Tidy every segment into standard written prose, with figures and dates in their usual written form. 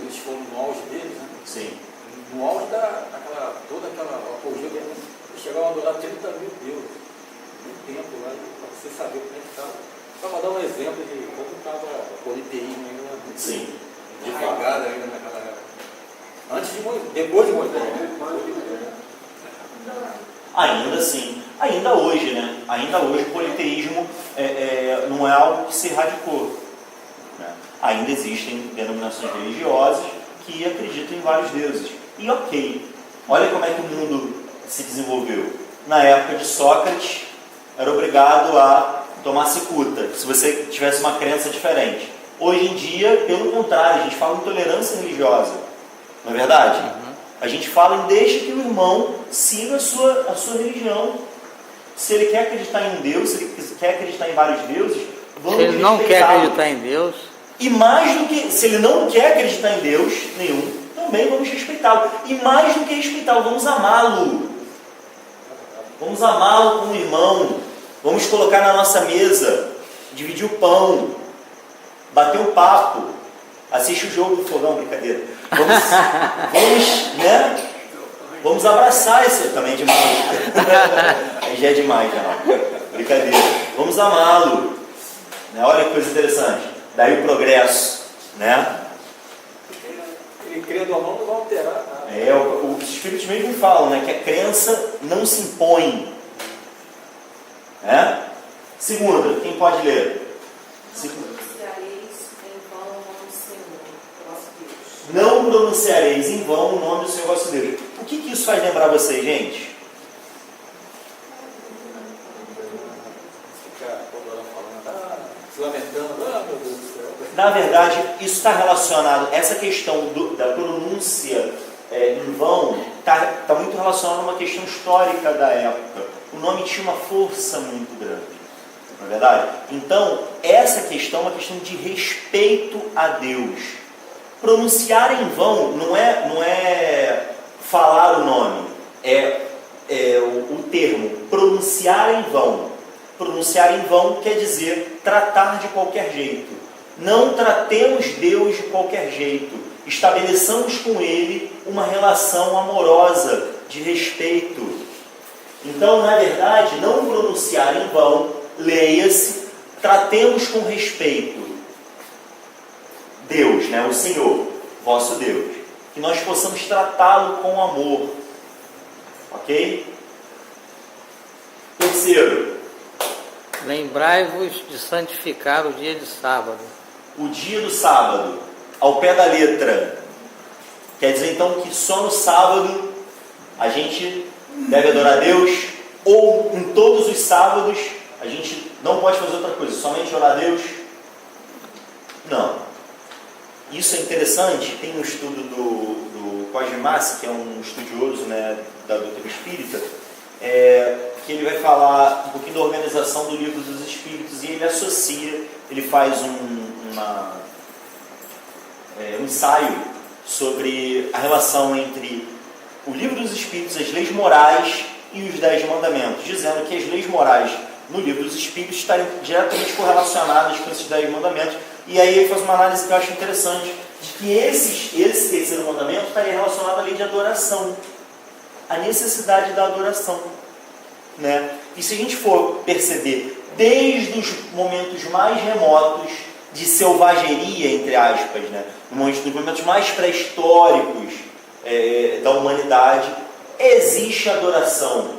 eles foram no auge deles, né? Sim. No auge toda aquela apologia, chegavam a adorar 30 mil deuses. No tempo lá, para você saber como é que estava. Só para dar um exemplo de como estava o politeísmo ainda. Sim. De pagada ainda naquela época. Antes de Moisés, depois de Moisés. Ainda assim, ainda hoje, né? Ainda hoje o politeísmo não é algo que se erradicou, né? Ainda existem denominações religiosas que acreditam em vários deuses. E ok, olha como é que o mundo se desenvolveu. Na época de Sócrates, era obrigado a tomar cicuta, se você tivesse uma crença diferente. Hoje em dia, pelo contrário, a gente fala em tolerância religiosa, não é verdade? A gente fala em deixa que o irmão siga a sua religião. Se ele quer acreditar em um Deus, se ele quer acreditar em vários deuses, vamos Se ele não quer acreditar em Deus... E mais do que, se ele não quer acreditar em Deus nenhum, também vamos respeitá-lo. E mais do que respeitá-lo, vamos amá-lo. Vamos amá-lo como irmão. Vamos colocar na nossa mesa, dividir o pão, bater um papo, assiste o jogo do fogão, brincadeira. Vamos abraçar isso também é demais. Aí já é demais, já. Brincadeira. Vamos amá-lo. Né? Olha que coisa interessante. Daí o progresso, né? Ele crendo ou não vai alterar nada. Os espíritos mesmo falam, né, que a crença não se impõe. Né? Segunda, quem pode ler? Não pronunciareis em vão o nome do Senhor vosso Deus. O que isso faz lembrar vocês, gente? Ficar toda hora falando, se lamentando, meu Deus do céu. Na verdade, isso está relacionado, essa questão da pronúncia em vão, está muito relacionado a uma questão histórica da época. O nome tinha uma força muito grande, não é verdade? Então, essa questão é uma questão de respeito a Deus. Pronunciar em vão não é falar o nome, o termo pronunciar em vão. Pronunciar em vão quer dizer tratar de qualquer jeito. Não tratemos Deus de qualquer jeito. Estabeleçamos com Ele uma relação amorosa, de respeito. Então, na verdade, não pronunciar em vão, leia-se, tratemos com respeito Deus, né, o Senhor, vosso Deus. Que nós possamos tratá-lo com amor. Ok? Terceiro. Lembrai-vos de santificar o dia de sábado. O dia do sábado, ao pé da letra. Quer dizer então que só no sábado a gente deve adorar a Deus, ou em todos os sábados a gente não pode fazer outra coisa, somente orar a Deus? Não. Isso é interessante, tem um estudo do Cosme Massi, que é um estudioso, né, da doutrina espírita, que ele vai falar um pouquinho da organização do Livro dos Espíritos, e ele associa, ele faz um ensaio sobre a relação entre o Livro dos Espíritos, as leis morais e os 10 mandamentos, dizendo que as leis morais no Livro dos Espíritos estariam diretamente correlacionadas com esses 10 mandamentos. E aí ele faz uma análise que eu acho interessante, de que esse terceiro mandamento estaria relacionado à lei de adoração, a necessidade da adoração, né? E se a gente for perceber, desde os momentos mais remotos de selvageria, entre aspas, né? Nos momentos mais pré-históricos da humanidade, existe adoração,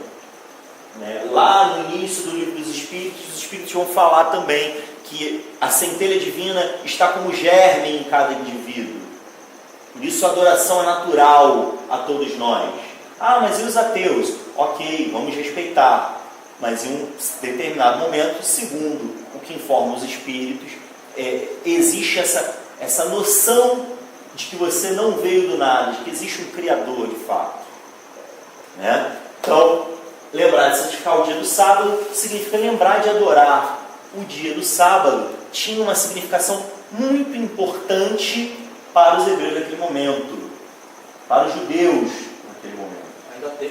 né? Lá no início do Livro dos Espíritos, os Espíritos vão falar também que a centelha divina está como germe em cada indivíduo. Por isso a adoração é natural a todos nós. Ah, mas e os ateus? Ok, vamos respeitar. Mas em um determinado momento, segundo o que informa os Espíritos, existe essa noção de que você não veio do nada, de que existe um Criador de fato, né? Então, lembrar de santificar o dia do sábado significa lembrar de adorar. O dia do sábado tinha uma significação muito importante para os hebreus naquele momento, para os judeus naquele momento. Ainda tem.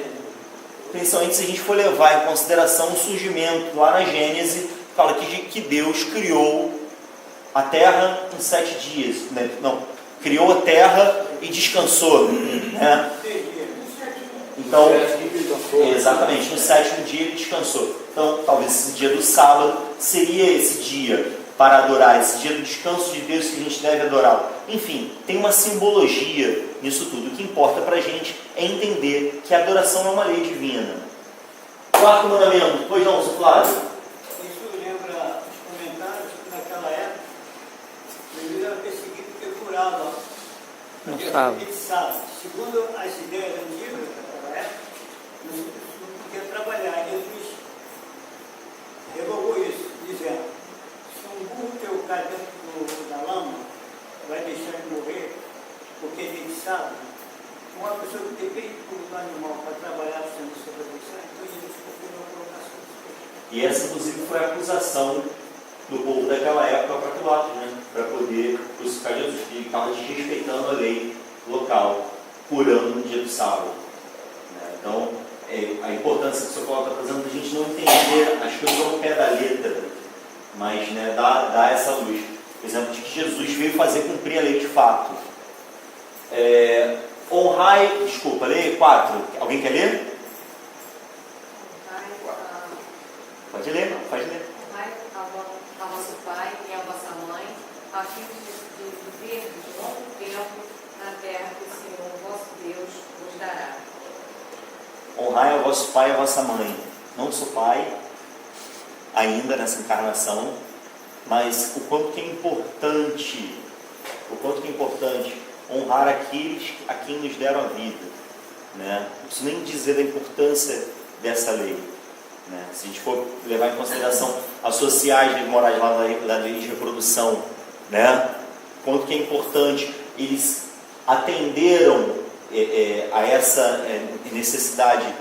Principalmente se a gente for levar em consideração o surgimento, lá na Gênesis, fala que Deus criou a terra em 7 dias. Não, criou a terra e descansou, né? Então, exatamente, no sétimo dia ele descansou. Então, talvez esse dia do sábado seria esse dia para adorar, esse dia do descanso de Deus que a gente deve adorá-lo. Enfim, tem uma simbologia nisso tudo. O que importa para a gente é entender que a adoração é uma lei divina. Quarto mandamento, pois não, seu Flávio? Isso lembra os comentários que naquela época Jesus era perseguido porque curava. Não sabe. Ele sabe. Segundo as ideias antigas daquela época, não podia trabalhar. Jesus revogou isso, dizendo: se um burro teu cai dentro da lama, vai deixar ele morrer, porque ele sabe. Uma pessoa que depende do animal para trabalhar sendo sobreviver, então Jesus procurou colocar sobre. E essa, inclusive, foi a acusação do povo daquela época para Pilatos, né? Para poder crucificar Jesus, que ele estava desrespeitando a lei local, curando no dia do sábado. Né? Então, a importância que o Sr. Paulo está trazendo para a gente não entender as coisas ao pé da letra, mas, né, dar essa luz. Por exemplo, de que Jesus veio fazer cumprir a lei de fato. Honrai, desculpa, lê 4. Alguém quer ler? Pode ler, pode ler. Honrai a vosso pai e a vossa mãe, a fim de viver de longo tempo na terra que o Senhor vosso Deus vos dará. Honrai ao vosso pai e à vossa mãe. Não sou pai ainda nessa encarnação, mas o quanto que é importante honrar aqueles a quem nos deram a vida, né? Não preciso nem dizer da importância dessa lei, né? Se a gente for levar em consideração as sociais leis morais lá da lei de reprodução, né? Quanto que é importante, eles atenderam a essa necessidade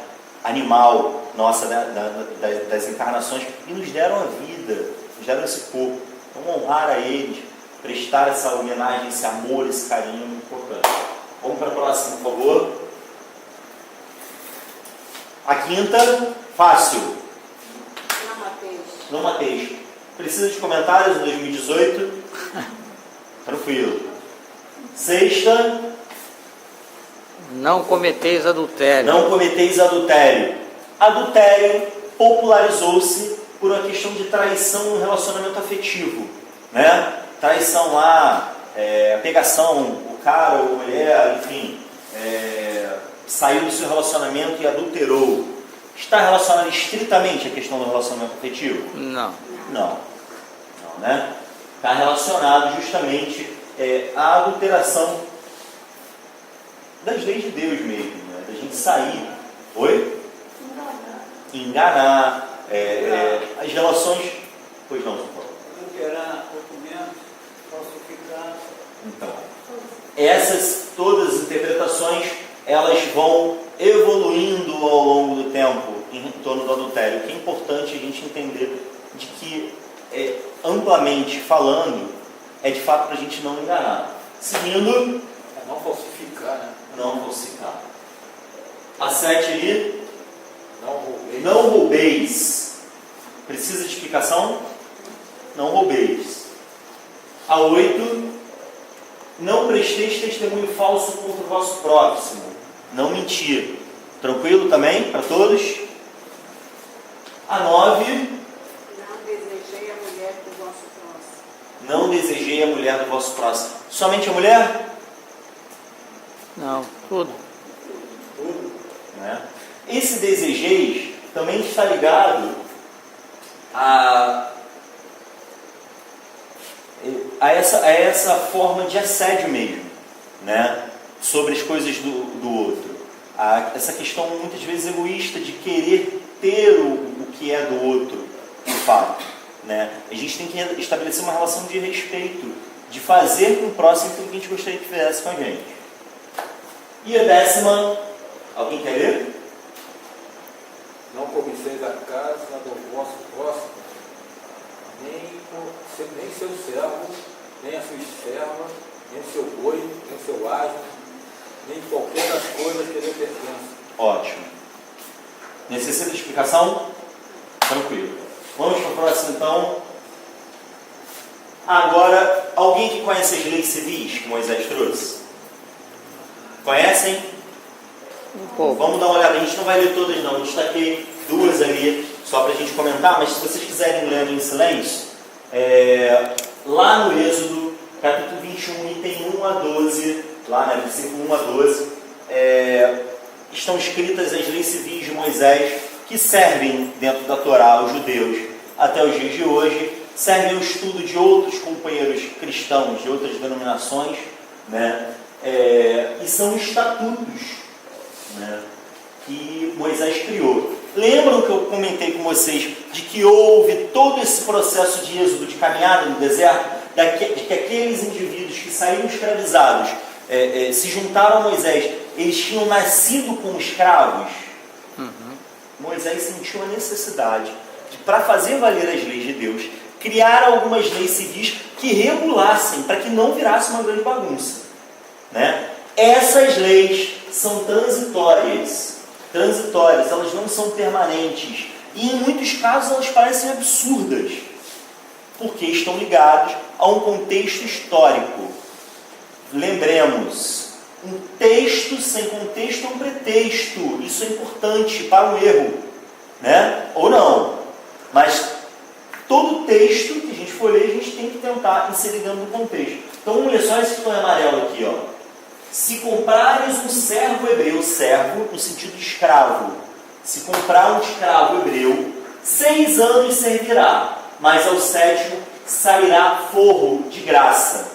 animal nossa, das encarnações, e nos deram a vida, nos deram esse corpo. Então, honrar a eles, prestar essa homenagem, esse amor, esse carinho é muito importante. Vamos para a próxima, por favor. A quinta, fácil. Não mateis. Precisa de comentários em 2018? Tranquilo. Sexta. Não cometeis adultério. Não cometeis adultério. Adultério popularizou-se por uma questão de traição no relacionamento afetivo, né? Traição lá, pegação, o cara ou a mulher, enfim, saiu do seu relacionamento e adulterou. Está relacionado estritamente à questão do relacionamento afetivo? Não. Não, né? Está relacionado justamente à adulteração das leis de Deus mesmo, né? Da gente sair. Oi? Enganar. As relações. Pois não, São Paulo. Alterar documentos, falsificar. Então, essas todas as interpretações, elas vão evoluindo ao longo do tempo em torno do adultério. O que é importante a gente entender de que, amplamente falando, é de fato para a gente não enganar. Seguindo, não falsificar, né? não falsificar. A 7 ali, Não roubeis. não roubeis. Precisa de explicação? Não roubeis. A 8, não presteis testemunho falso contra o vosso próximo. Não mentir. Tranquilo também para todos? A 9, Não desejei a mulher do vosso próximo. não desejei a mulher do vosso próximo. Somente a mulher? Não, tudo. Tudo. Né? Esse desejeis também está ligado a essa forma de assédio mesmo, né? Sobre as coisas do outro. Essa questão muitas vezes egoísta de querer ter o que é do outro, de fato, né? A gente tem que estabelecer uma relação de respeito, de fazer com o próximo aquilo que a gente gostaria que fizesse com a gente. E a 10ª, alguém quer ler? Não cobiceis a casa do vosso próximo, nem seu servo, nem a sua serva, nem o seu boi, nem o seu asno, nem qualquer das coisas que lhe pertencem. Ótimo. Necessita de explicação? Tranquilo. Vamos para o próximo então. Agora, alguém que conhece as leis civis que Moisés trouxe? Conhecem? Um pouco. Vamos dar uma olhada, a gente não vai ler todas não, eu destaquei duas ali só para a gente comentar, mas se vocês quiserem ler em silêncio, lá no Êxodo, capítulo 21, item 1 a 12, lá no versículo 1 a 12, estão escritas as leis civis de Moisés que servem dentro da Torá aos judeus até os dias de hoje, servem ao estudo de outros companheiros cristãos, de outras denominações, né? E são estatutos, né, que Moisés criou. Lembram que eu comentei com vocês de que houve todo esse processo de êxodo, de caminhada no deserto, de que aqueles indivíduos que saíram escravizados se juntaram a Moisés, eles tinham nascido como escravos? Moisés sentiu a necessidade de, para fazer valer as leis de Deus, criar algumas leis civis que regulassem, para que não virasse uma grande bagunça, né? Essas leis são transitórias, elas não são permanentes, e em muitos casos elas parecem absurdas, porque estão ligadas a um contexto histórico. Lembremos, um texto sem contexto é um pretexto. Isso é importante para um erro, né? Ou não. Mas todo texto que a gente for ler, a gente tem que tentar inserir dentro do contexto. Então vamos ler só esse tom amarelo aqui, ó. Se comprares um servo hebreu, servo no sentido de escravo, se comprar um escravo hebreu, 6 anos servirá, mas ao 7º sairá forro de graça.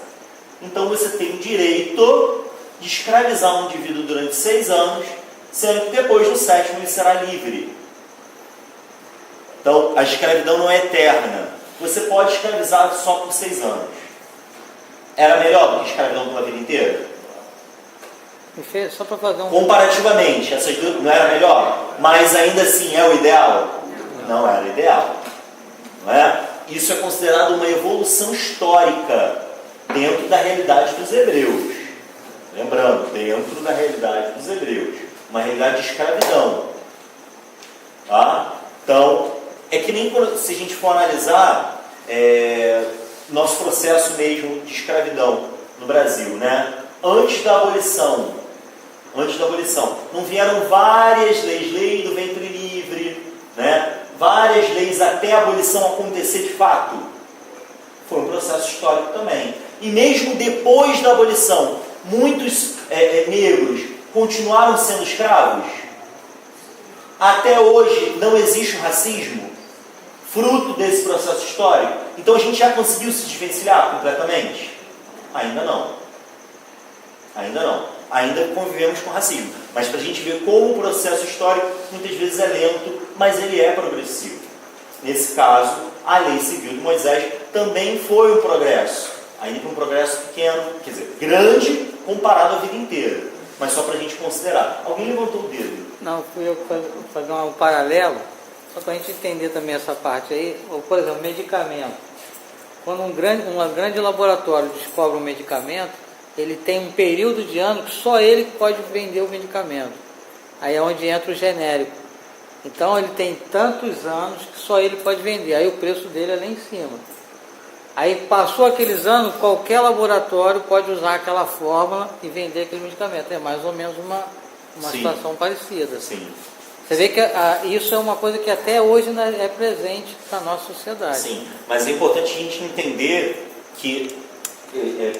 Então você tem o direito de escravizar um indivíduo durante 6 anos, sendo que depois do 7º ele será livre. Então a escravidão não é eterna. Você pode escravizar só por 6 anos. Era melhor do que escravidão pela vida inteira? Só para fazer um... Comparativamente, essas duas não era melhor? Mas ainda assim é o ideal? Não era o ideal. Não é? Isso é considerado uma evolução histórica dentro da realidade dos hebreus. Lembrando, dentro da realidade dos hebreus. Uma realidade de escravidão. Tá? Então, é que nem se a gente for analisar nosso processo mesmo de escravidão no Brasil, né? Antes da abolição, não vieram várias leis, lei do ventre livre, né? Várias leis até a abolição acontecer de fato. Foi um processo histórico também. E mesmo depois da abolição, muitos negros continuaram sendo escravos. Até hoje não existe um racismo fruto desse processo histórico. Então a gente já conseguiu se desvencilhar completamente? Ainda não. Ainda convivemos com racismo. Mas para a gente ver como o processo histórico muitas vezes é lento, mas ele é progressivo. Nesse caso, a lei civil de Moisés também foi um progresso. Ainda que um progresso pequeno, quer dizer, grande comparado à vida inteira. Mas só para a gente considerar. Alguém levantou o dedo? Não, fui eu fazer um paralelo, só para a gente entender também essa parte aí. Ou, por exemplo, medicamento. Quando um grande laboratório descobre um medicamento, ele tem um período de ano que só ele pode vender o medicamento. Aí é onde entra o genérico. Então ele tem tantos anos que só ele pode vender. Aí o preço dele é lá em cima. Aí passou aqueles anos, qualquer laboratório pode usar aquela fórmula e vender aquele medicamento. É mais ou menos uma situação parecida. Sim. Você vê que isso é uma coisa que até hoje ainda é presente na nossa sociedade. Sim, mas é importante a gente entender que,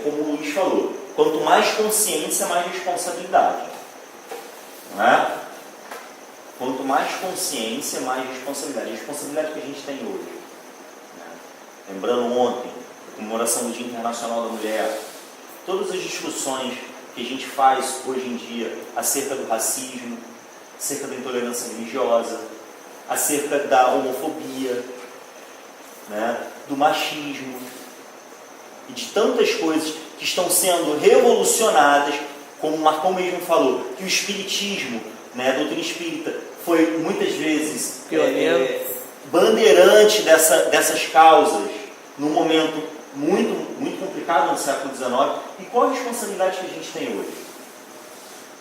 como o Luiz falou, quanto mais consciência, mais responsabilidade. Não é? Quanto mais consciência, mais responsabilidade. A responsabilidade que a gente tem hoje. Né? Lembrando ontem, a comemoração do Dia Internacional da Mulher, todas as discussões que a gente faz hoje em dia acerca do racismo, acerca da intolerância religiosa, acerca da homofobia, né? Do machismo, e de tantas coisas que estão sendo revolucionadas, como o Marcão mesmo falou, que o espiritismo, né, a doutrina espírita, foi muitas vezes bandeirante dessas causas, num momento muito complicado no século XIX. E qual a responsabilidade que a gente tem hoje?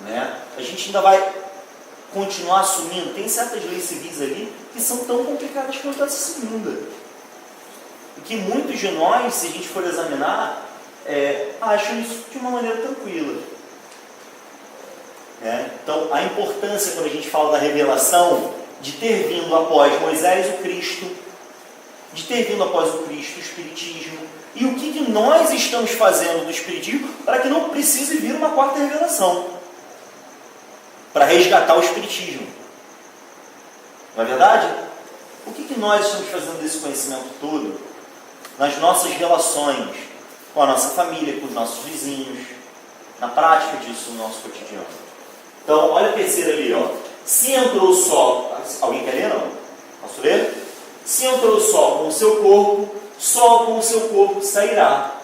Né? A gente ainda vai continuar assumindo, tem certas leis civis ali que são tão complicadas quanto essa segunda. E que muitos de nós, se a gente for examinar, acham isso de uma maneira tranquila. Então, a importância, quando a gente fala da revelação, de ter vindo após Moisés o Cristo, de ter vindo após o Cristo o Espiritismo, e o que nós estamos fazendo do Espiritismo para que não precise vir uma quarta revelação, para resgatar o Espiritismo. Não é verdade? O que nós estamos fazendo desse conhecimento todo nas nossas relações com a nossa família, com os nossos vizinhos, na prática disso no nosso cotidiano? Então, olha a terceira ali, ó. Se entrou o sol, alguém quer ler, não? Posso ler? Se entrou o sol com o seu corpo, só com o seu corpo sairá.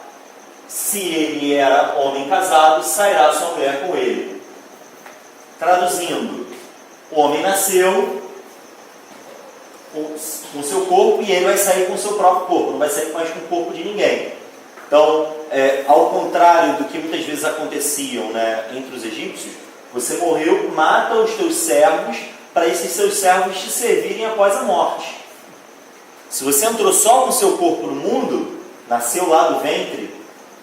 Se ele era homem casado, sairá sua mulher com ele. Traduzindo, o homem nasceu com o seu corpo e ele vai sair com o seu próprio corpo, não vai sair mais com o corpo de ninguém. Então, ao contrário do que muitas vezes aconteciam, né, entre os egípcios, você morreu, mata os teus servos, para esses seus servos te servirem após a morte. Se você entrou só com o seu corpo no mundo, nasceu lá do ventre,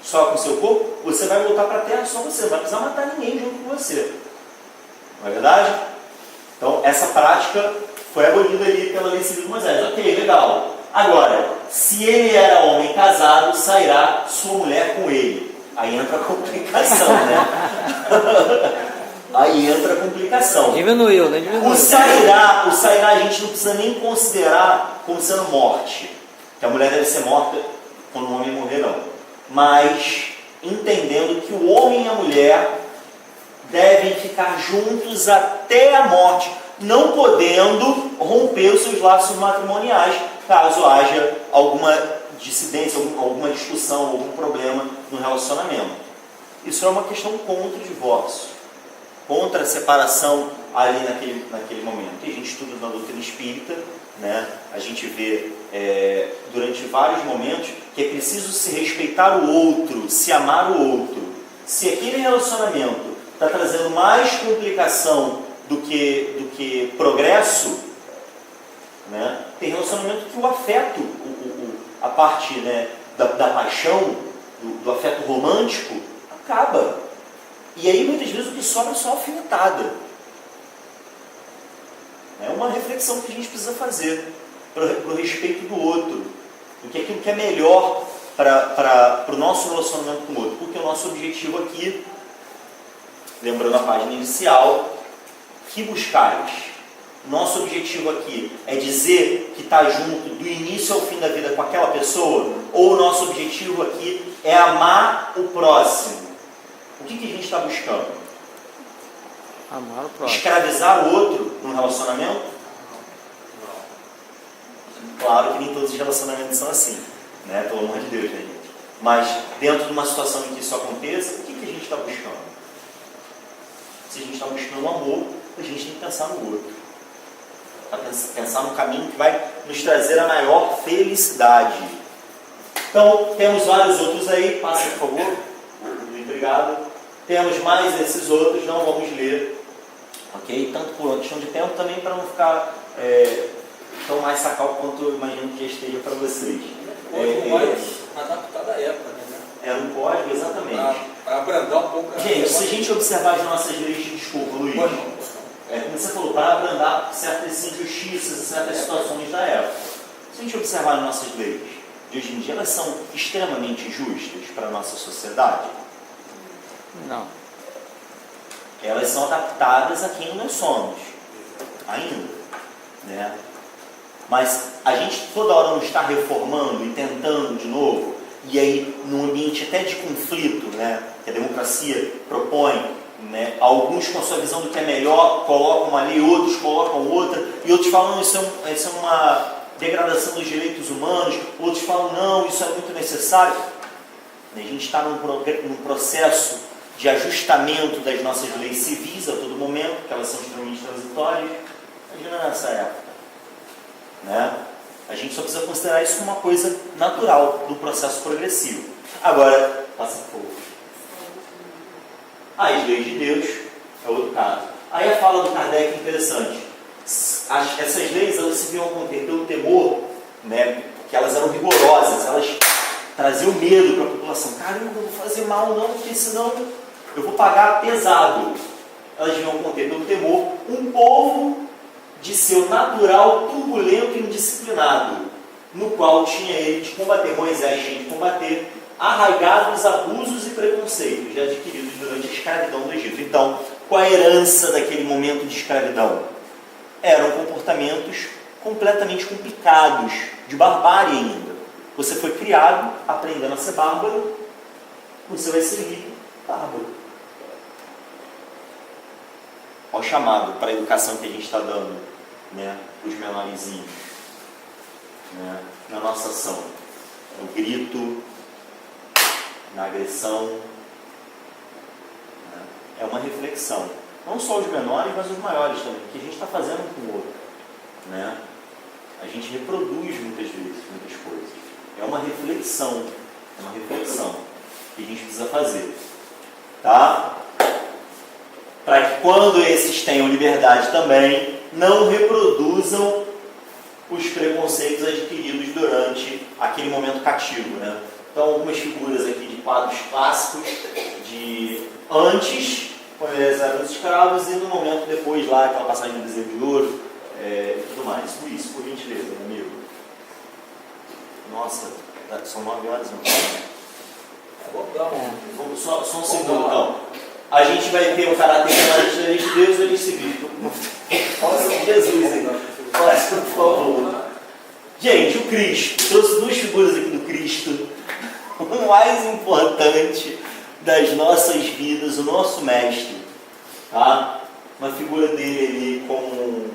só com o seu corpo, você vai voltar para a terra só você, não vai precisar matar ninguém junto com você. Não é verdade? Então, essa prática foi abolida ali pela lei civil de Moisés. Ok, legal. Agora, se ele era homem casado, sairá sua mulher com ele. Aí entra a complicação, né? Aí entra a complicação. Diminuiu, né? Diminuiu. O sairá a gente não precisa nem considerar como sendo morte. Que a mulher deve ser morta quando o homem morrer, não. Mas entendendo que o homem e a mulher devem ficar juntos até a morte, não podendo romper os seus laços matrimoniais, caso haja alguma dissidência, alguma discussão, algum problema no relacionamento. Isso é uma questão contra o divórcio, contra a separação ali naquele momento. E a gente estuda na doutrina espírita, né? A gente vê durante vários momentos que é preciso se respeitar o outro, se amar o outro. Se aquele relacionamento está trazendo mais complicação do que progresso, né? Tem relacionamento que o afeto, a parte, né, da paixão, do afeto romântico, acaba. E aí muitas vezes o que sobra é só alfinetada. É uma reflexão que a gente precisa fazer para o respeito do outro, do que aquilo que é melhor para o nosso relacionamento com o outro. Porque o nosso objetivo aqui, lembrando a página inicial, que buscais? Nosso objetivo aqui é dizer que está junto do início ao fim da vida com aquela pessoa? Ou o nosso objetivo aqui é amar o próximo? O que a gente está buscando? Amar o próximo. Escravizar o outro num relacionamento? Claro que nem todos os relacionamentos são assim, né? Pelo amor de Deus, né, gente? Mas dentro de uma situação em que isso aconteça, o que a gente está buscando? Se a gente está buscando amor, a gente tem que pensar no outro. Pensar no caminho que vai nos trazer a maior felicidade. Então, temos vários outros aí. Passa, por favor. Obrigado. Temos mais esses outros, não vamos ler. Ok? Tanto por uma questão de tempo, também para não ficar tão mais sacal quanto eu imagino que já esteja para vocês. Mais adaptado à época, né? Era um código, exatamente. Para abrandar um pouco. Gente, se a gente observar as nossas leis de desculpa, Luiz, como você falou, para abrandar certas injustiças e certas situações da época. Se a gente observar as nossas leis de hoje em dia, elas são extremamente justas para a nossa sociedade? Não. Elas são adaptadas a quem nós somos, ainda, né? Mas a gente toda hora não está reformando e tentando de novo, e aí num ambiente até de conflito, né, que a democracia propõe, né, alguns com a sua visão do que é melhor colocam uma lei, outros colocam outra, e outros falam isso é uma degradação dos direitos humanos, outros falam não, isso é muito necessário. A gente está num processo de ajustamento das nossas leis civis a todo momento, porque elas são extremamente transitórias. Imagina nessa época, né? A gente só precisa considerar isso como uma coisa natural do processo progressivo. Agora, passa por favor. As leis de Deus é outro caso. Aí a fala do Kardec é interessante. Essas leis, elas se viam conter pelo temor, né, porque elas eram rigorosas, elas trazer o medo para a população. Caramba, eu não vou fazer mal não, porque senão eu vou pagar pesado. Elas deviam conter pelo temor um povo de seu natural turbulento e indisciplinado, no qual tinha ele de combater, Moisés tinha de combater, arraigados abusos e preconceitos já adquiridos durante a escravidão do Egito. Então, qual a herança daquele momento de escravidão? Eram comportamentos completamente complicados, de barbárie ainda. Você foi criado aprendendo a ser bárbaro, você vai seguir bárbaro. Olha o chamado para a educação que a gente está dando, né, para os menorzinhos, né, na nossa ação. No grito, na agressão. Né, é uma reflexão. Não só os menores, mas os maiores também, que a gente está fazendo um com o outro. Né? A gente reproduz muitas vezes, muitas coisas. É uma reflexão que a gente precisa fazer. Tá? Para que quando esses tenham liberdade também, não reproduzam os preconceitos adquiridos durante aquele momento cativo. Né? Então, algumas figuras aqui de quadros clássicos de antes, quando eles eram os escravos, e no momento depois lá, aquela passagem do bezerro de ouro, e tudo mais. Luiz, por gentileza, meu amigo. Nossa, são 9 horas, não? Vamos só um segundo, então. A gente vai ter um caráter mais de Deus e de civil. Faça Jesus aí. Faça, por favor. Gente, o Cristo. Trouxe duas figuras aqui do Cristo. O mais importante das nossas vidas, o nosso mestre. Tá? Uma figura dele ali como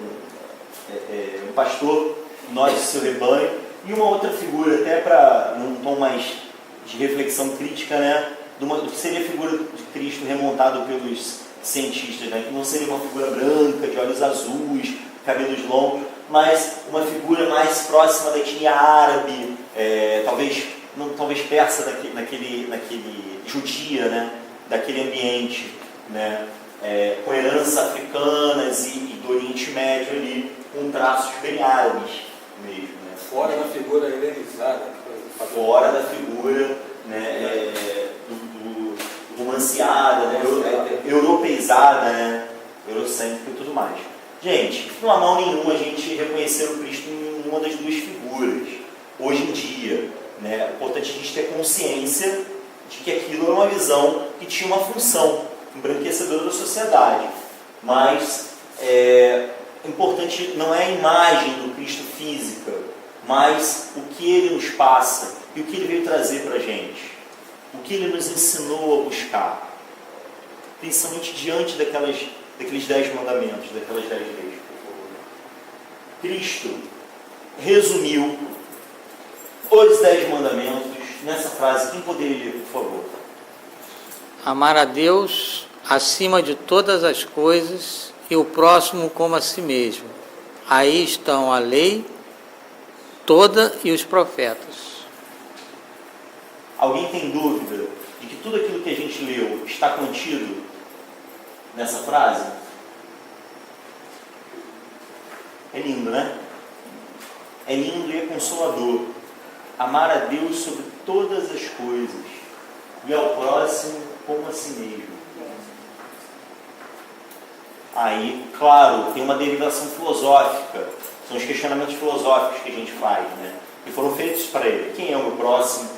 um pastor, nós do seu rebanho. E uma outra figura, até para num tom mais de reflexão crítica, né? Que seria a figura de Cristo remontado pelos cientistas, né? Que não seria uma figura branca, de olhos azuis, cabelos longos, mas uma figura mais próxima da etnia árabe, talvez persa, naquele judia, né? Daquele ambiente, né? Com heranças africanas e do Oriente Médio ali, com traços bem árabes mesmo. Né? Fora da figura helenizada. Fora da figura, né, romanceada, né, europeizada, né, eurocêntrica e tudo mais. Gente, não há mal nenhuma a gente reconhecer o Cristo em uma das duas figuras, hoje em dia. Né, é importante a gente ter consciência de que aquilo era uma visão que tinha uma função embranquecedora da sociedade. Mas importante não é a imagem do Cristo física, mas o que ele nos passa e o que ele veio trazer para a gente, o que ele nos ensinou a buscar, principalmente diante daqueles 10 mandamentos, daquelas 10 leis, por favor. Cristo resumiu os 10 mandamentos nessa frase. Quem poderia ler, por favor? Amar a Deus acima de todas as coisas e o próximo como a si mesmo. Aí estão a lei toda e os profetas. Alguém tem dúvida de que tudo aquilo que a gente leu está contido nessa frase? É lindo, né? É lindo e é consolador. Amar a Deus sobre todas as coisas e ao próximo como a si mesmo. Aí, claro, tem uma derivação filosófica. São os questionamentos filosóficos que a gente faz, né? E foram feitos para ele. Quem é o meu próximo?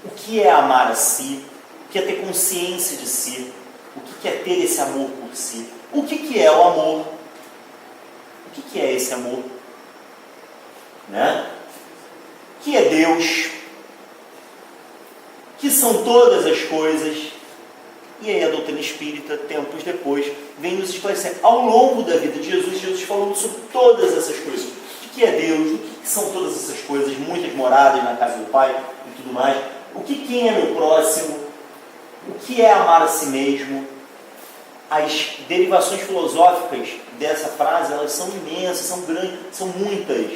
O que é amar a si? O que é ter consciência de si? O que é ter esse amor por si? O que é o amor? O que é esse amor? Né? O que é Deus? O que são todas as coisas? E aí a doutrina espírita, tempos depois, vem nos esclarecer. Ao longo da vida de Jesus falou sobre todas essas coisas. O que é Deus? O que são todas essas coisas? Muitas moradas na casa do Pai e tudo mais. Quem é meu próximo? O que é amar a si mesmo? As derivações filosóficas dessa frase, elas são imensas, são grandes, são muitas.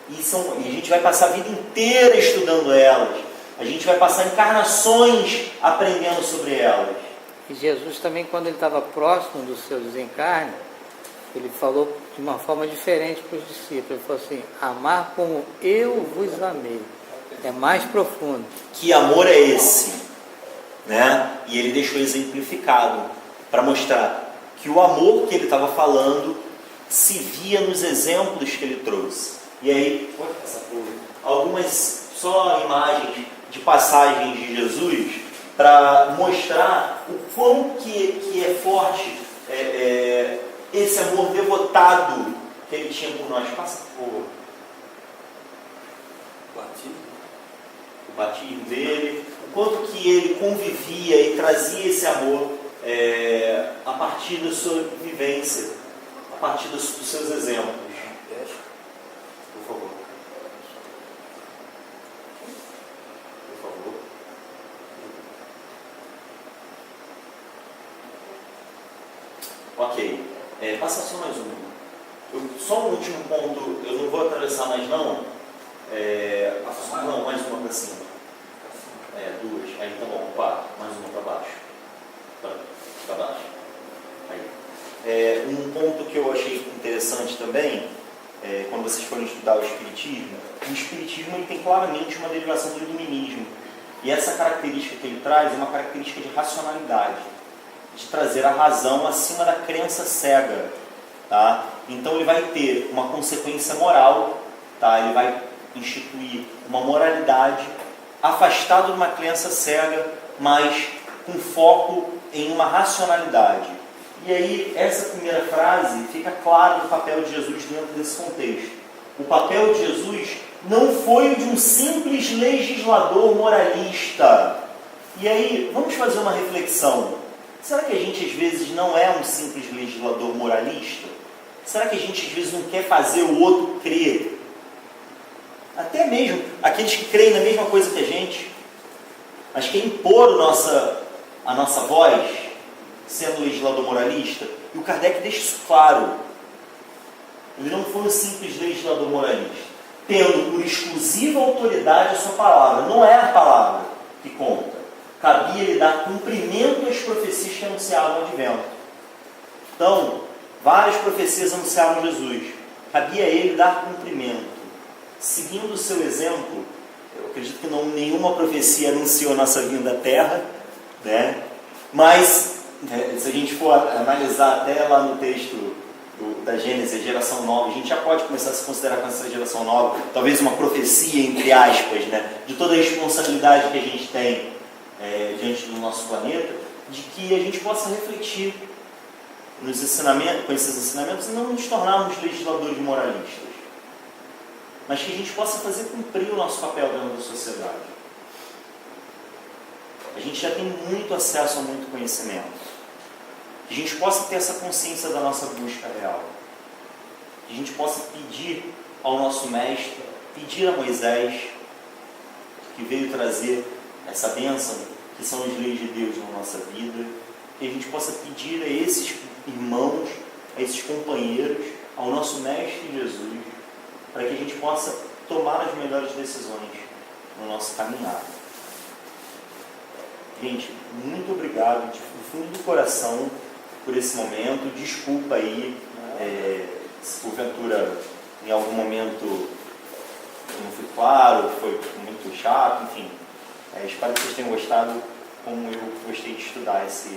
E a gente vai passar a vida inteira estudando elas. A gente vai passar encarnações aprendendo sobre elas. E Jesus também, quando ele estava próximo do seu desencarne, ele falou de uma forma diferente para os discípulos. Ele falou assim: amar como eu vos amei. É mais profundo. Que amor é esse? Né? E ele deixou exemplificado para mostrar que o amor que ele estava falando se via nos exemplos que ele trouxe. E aí, pode passar por algumas só imagens de passagens de Jesus para mostrar o quão que é forte esse amor devotado que ele tinha por nós. Passa por o batismo dele, o quanto que ele convivia e trazia esse amor a partir da sua vivência, a partir dos seus exemplos. Por favor. Por favor. Ok. Passa só mais um. Só um último ponto, eu não vou atravessar mais não. Não, mais uma para cima. Duas. Aí tá bom, 4. Mais uma para baixo. Para baixo. Aí. Um ponto que eu achei interessante também, quando vocês forem estudar o Espiritismo ele tem claramente uma derivação do iluminismo. E essa característica que ele traz é uma característica de racionalidade, de trazer a razão acima da crença cega. Tá? Então ele vai ter uma consequência moral, tá? Ele vai instituir uma moralidade afastado de uma crença cega, mas com foco em uma racionalidade. E aí essa primeira frase fica claro do papel de Jesus dentro desse contexto. O papel de Jesus não foi o de um simples legislador moralista. E aí vamos fazer uma reflexão. Será que a gente às vezes não é um simples legislador moralista? Será que a gente às vezes não quer fazer o outro crer? Até mesmo aqueles que creem na mesma coisa que a gente, mas quer impor a nossa voz, sendo legislador moralista. E o Kardec deixa isso claro. Ele não foi um simples legislador moralista, tendo por exclusiva autoridade a sua palavra. Não é a palavra que conta. Cabia lhe dar cumprimento às profecias que anunciavam o advento. Então, várias profecias anunciavam Jesus. Cabia a ele dar cumprimento. Seguindo o seu exemplo, eu acredito que nenhuma profecia anunciou a nossa vinda à Terra, né? Mas, se a gente for analisar até lá no texto da Gênesis, a geração nova, a gente já pode começar a se considerar com essa geração nova, talvez uma profecia, entre aspas, né? De toda a responsabilidade que a gente tem diante do nosso planeta, de que a gente possa refletir com esses ensinamentos e não nos tornarmos legisladores moralistas, mas que a gente possa fazer cumprir o nosso papel dentro da sociedade. A gente já tem muito acesso a muito conhecimento. Que a gente possa ter essa consciência da nossa busca real. Que a gente possa pedir ao nosso mestre, pedir a Moisés, que veio trazer essa bênção, que são as leis de Deus na nossa vida, que a gente possa pedir a esses irmãos, a esses companheiros, ao nosso mestre Jesus, para que a gente possa tomar as melhores decisões no nosso caminhar. Gente, muito obrigado, do fundo do coração, por esse momento. Desculpa aí, se porventura em algum momento não fui claro, foi muito chato, enfim. Espero que vocês tenham gostado, como eu gostei de estudar esse